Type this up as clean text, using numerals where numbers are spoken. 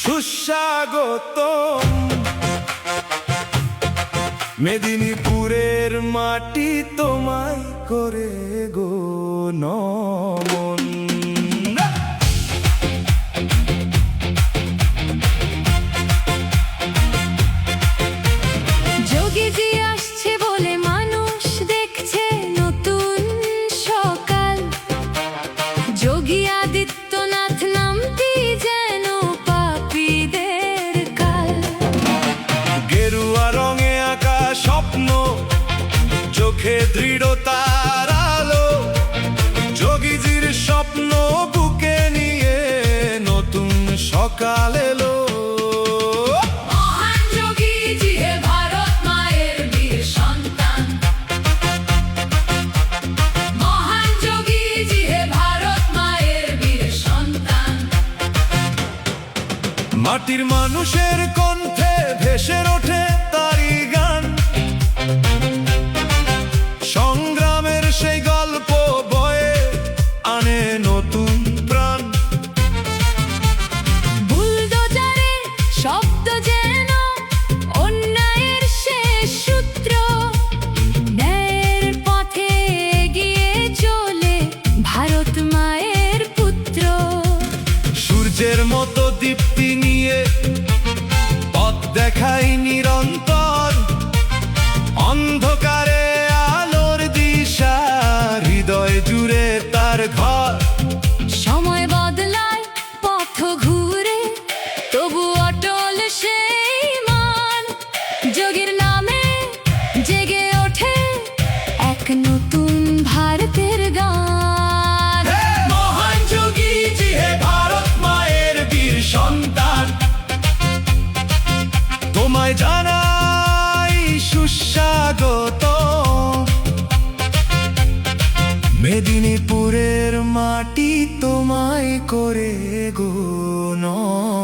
সুস্বাগতম মেদিনীপুরের মাটি তোমায় করে গো নমন। যোগীজি আসছে বলে মানুষ দেখছে নতুন সকাল। যোগী আদিত্যনাথ নামটি যেন পাপীদের কাল। গেরুয়া রঙে আঁকা স্বপ্ন, চোখে দৃঢ়তার আলো। যোগীজির স্বপ্ন বুকে নিয়ে নতুন সকাল এলো। মহান যোগীজি হে ভারত মায়ের বীর সন্তান। মহান যোগীজি হে ভারত মায়ের বীর সন্তান। মাটির মানুষের কণ্ঠে ভেসে ওঠে তারি গান। সংগ্রামের সেই গল্প বয়ে আনে নতুন প্রাণ। বুলডোজারের শব্দ যেন অন্যায়ের শেষ সূত্র। ন্যায়ের পথে এগিয়ে চলে ভারত মায়ের পুত্র। সূর্যের মতো দীপ্তি নিয়ে পথ দেখাই নিরন্তর। অন্ধকারে আলোর দিশা, হৃদয় জুড়ে তার ঘর। সময় বদলায় পথ ঘুরে, তবু অটল সেই মান। যোগীর নামে জেগে ওঠে এক নতুন ভারতের গান। মহান যোগীজি হে ভারত মায়ের বীর সন্তান, তোমায় জানাই সুস্বাগত। মেদিনীপুরের মাটি তোমায় করে গো নমন।